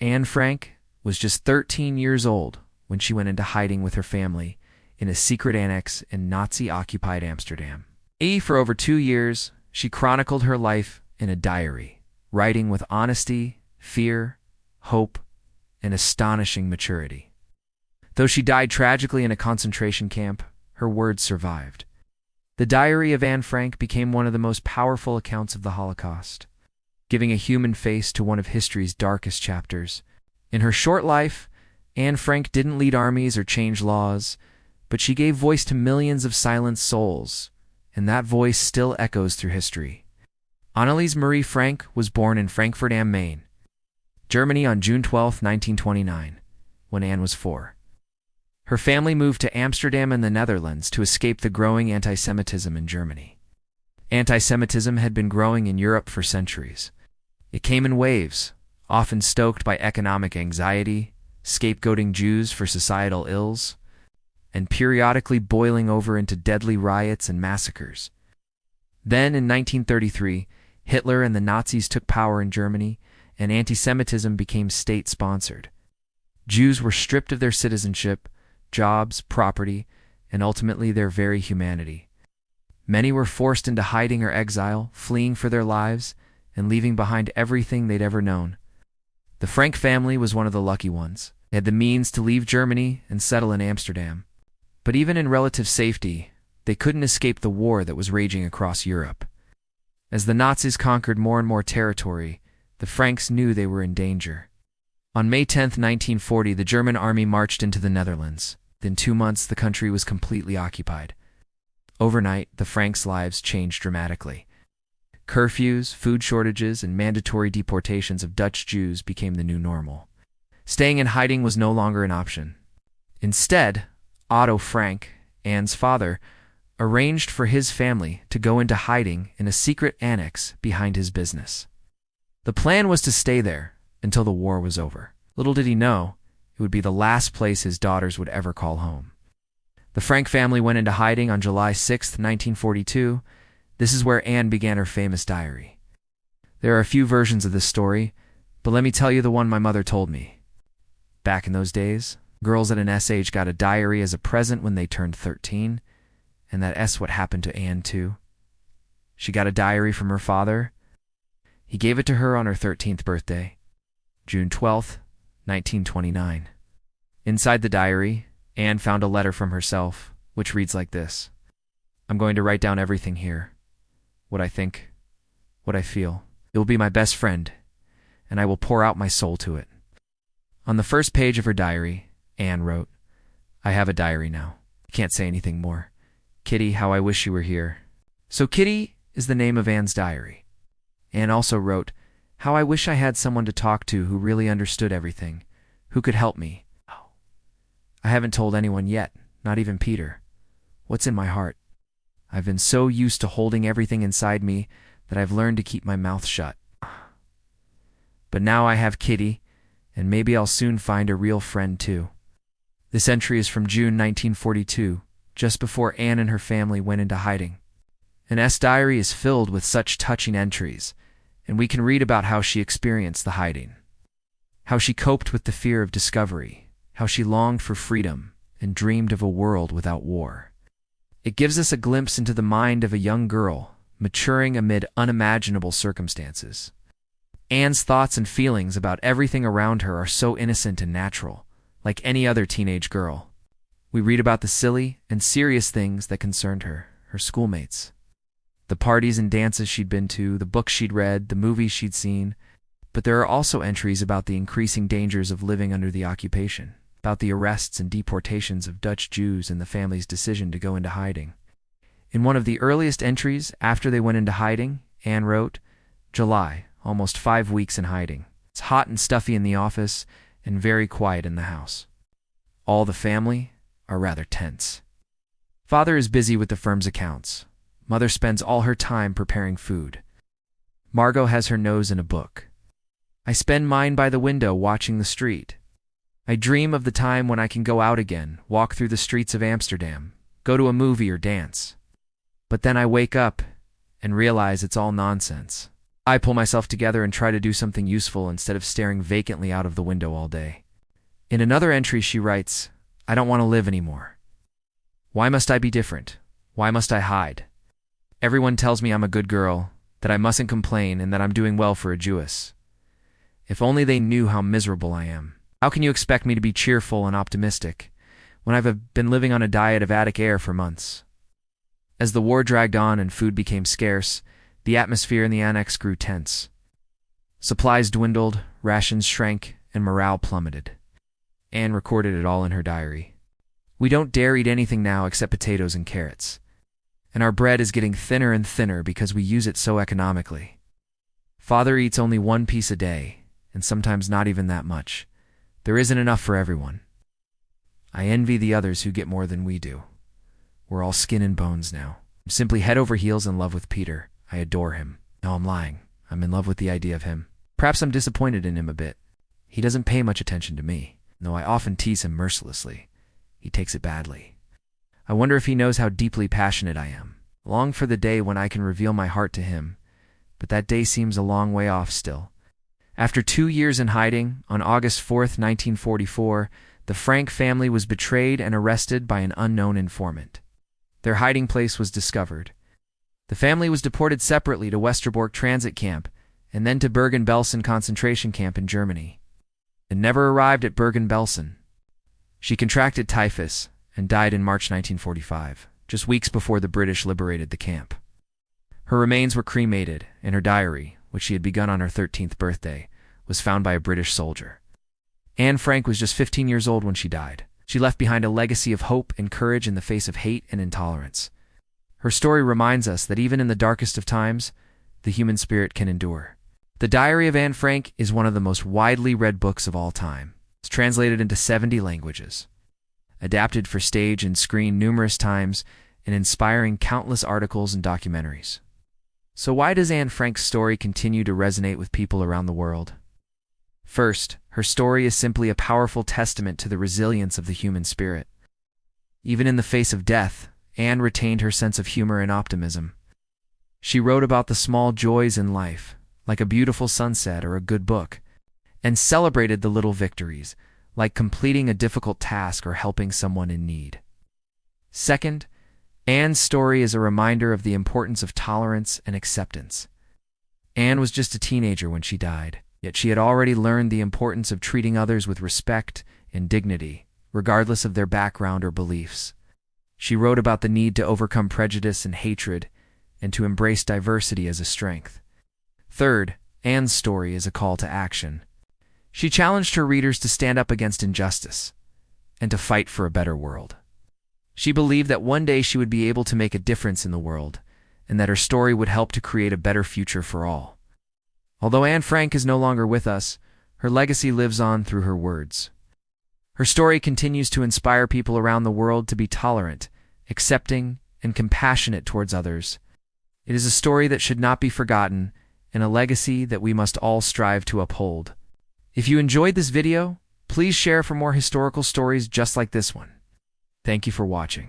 Anne Frank was just 13 years old when she went into hiding with her family in a secret annex in Nazi-occupied Amsterdam. For over 2 years, she chronicled her life in a diary, writing with honesty, fear, hope, and astonishing maturity. Though she died tragically in a concentration camp, her words survived. The Diary of Anne Frank became one of the most powerful accounts of the Holocaust, giving a human face to one of history's darkest chapters. In her short life, Anne Frank didn't lead armies or change laws, but she gave voice to millions of silenced souls, and that voice still echoes through history. Anneliese Marie Frank was born in Frankfurt am Main, Germany on June 12, 1929, when Anne was 4. Her family moved to Amsterdam in the Netherlands to escape the growing anti-Semitism in Germany. Anti-Semitism had been growing in Europe for centuries. It came in waves, often stoked by economic anxiety, scapegoating Jews for societal ills, and periodically boiling over into deadly riots and massacres. Then, in 1933, Hitler and the Nazis took power in Germany, and anti-Semitism became state-sponsored. Jews were stripped of their citizenship, jobs, property, and ultimately their very humanity. Many were forced into hiding or exile, fleeing for their lives, and leaving behind everything they'd ever known. The Frank family was one of the lucky ones. They had the means to leave Germany and settle in Amsterdam. But even in relative safety, they couldn't escape the war that was raging across Europe. As the Nazis conquered more and more territory, the Franks knew they were in danger. On May 10, 1940, the German army marched into the Netherlands. Within 2 months, the country was completely occupied. Overnight, the Franks' lives changed dramatically. Curfews, food shortages, and mandatory deportations of Dutch Jews became the new normal. Staying in hiding was no longer an option. Instead, Otto Frank, Anne's father, arranged for his family to go into hiding in a secret annex behind his business. The plan was to stay there until the war was over. Little did he know, it would be the last place his daughters would ever call home. The Frank family went into hiding on July 6, 1942. This is where Anne began her famous diary. There are a few versions of this story, but let me tell you the one my mother told me. Back in those days, girls at an S age got a diary as a present when they turned 13, and that's what happened to Anne too. She got a diary from her father. He gave it to her on her 13th birthday, June 12, 1929. Inside the diary, Anne found a letter from herself, which reads like this. I'm going to write down everything here. What I think, what I feel. It will be my best friend, and I will pour out my soul to it. On the first page of her diary, Anne wrote, I have a diary now. I can't say anything more. Kitty, how I wish you were here. So Kitty is the name of Anne's diary. Anne also wrote, how I wish I had someone to talk to who really understood everything, who could help me. I haven't told anyone yet, not even Peter. What's in my heart? I've been so used to holding everything inside me that I've learned to keep my mouth shut. But now I have Kitty, and maybe I'll soon find a real friend too. This entry is from June 1942, just before Anne and her family went into hiding. Anne's diary is filled with such touching entries, and we can read about how she experienced the hiding, how she coped with the fear of discovery, how she longed for freedom and dreamed of a world without war. It gives us a glimpse into the mind of a young girl, maturing amid unimaginable circumstances. Anne's thoughts and feelings about everything around her are so innocent and natural, like any other teenage girl. We read about the silly and serious things that concerned her, her schoolmates, the parties and dances she'd been to, the books she'd read, the movies she'd seen. But there are also entries about the increasing dangers of living under the occupation, about the arrests and deportations of Dutch Jews and the family's decision to go into hiding. In one of the earliest entries after they went into hiding, Anne wrote, July, almost 5 weeks in hiding. It's hot and stuffy in the office and very quiet in the house. All the family are rather tense. Father is busy with the firm's accounts. Mother spends all her time preparing food. Margot has her nose in a book. I spend mine by the window watching the street. I dream of the time when I can go out again, walk through the streets of Amsterdam, go to a movie or dance. But then I wake up and realize it's all nonsense. I pull myself together and try to do something useful instead of staring vacantly out of the window all day. In another entry, she writes, "I don't want to live anymore. Why must I be different? Why must I hide? Everyone tells me I'm a good girl, that I mustn't complain, and that I'm doing well for a Jewess. If only they knew how miserable I am. How can you expect me to be cheerful and optimistic when I've been living on a diet of attic air for months?" As the war dragged on and food became scarce, the atmosphere in the annex grew tense. Supplies dwindled, rations shrank, and morale plummeted. Anne recorded it all in her diary. "We don't dare eat anything now except potatoes and carrots. And our bread is getting thinner and thinner because we use it so economically. Father eats only one piece a day, and sometimes not even that much. There isn't enough for everyone. I envy the others who get more than we do. We're all skin and bones now. I'm simply head over heels in love with Peter. I adore him. No, I'm lying. I'm in love with the idea of him. Perhaps I'm disappointed in him a bit. He doesn't pay much attention to me, though I often tease him mercilessly. He takes it badly. I wonder if he knows how deeply passionate I am. Long for the day when I can reveal my heart to him, but that day seems a long way off still." After 2 years in hiding, on August 4th, 1944, the Frank family was betrayed and arrested by an unknown informant. Their hiding place was discovered. The family was deported separately to Westerbork transit camp and then to Bergen-Belsen concentration camp in Germany. It never arrived at Bergen-Belsen. She contracted typhus and died in March 1945, just weeks before the British liberated the camp. Her remains were cremated, and her diary, which she had begun on her 13th birthday, was found by a British soldier. Anne Frank was just 15 years old when she died. She left behind a legacy of hope and courage in the face of hate and intolerance. Her story reminds us that even in the darkest of times, the human spirit can endure. The Diary of Anne Frank is one of the most widely read books of all time. It's translated into 70 languages, adapted for stage and screen numerous times, and inspiring countless articles and documentaries. So why does Anne Frank's story continue to resonate with people around the world? First, her story is simply a powerful testament to the resilience of the human spirit. Even in the face of death, Anne retained her sense of humor and optimism. She wrote about the small joys in life, like a beautiful sunset or a good book, and celebrated the little victories, like completing a difficult task or helping someone in need. Second, Anne's story is a reminder of the importance of tolerance and acceptance. Anne was just a teenager when she died, yet she had already learned the importance of treating others with respect and dignity, regardless of their background or beliefs. She wrote about the need to overcome prejudice and hatred, and to embrace diversity as a strength. Third, Anne's story is a call to action. She challenged her readers to stand up against injustice and to fight for a better world. She believed that one day she would be able to make a difference in the world, and that her story would help to create a better future for all. Although Anne Frank is no longer with us, her legacy lives on through her words. Her story continues to inspire people around the world to be tolerant, accepting, and compassionate towards others. It is a story that should not be forgotten, and a legacy that we must all strive to uphold. If you enjoyed this video, please share for more historical stories just like this one. Thank you for watching.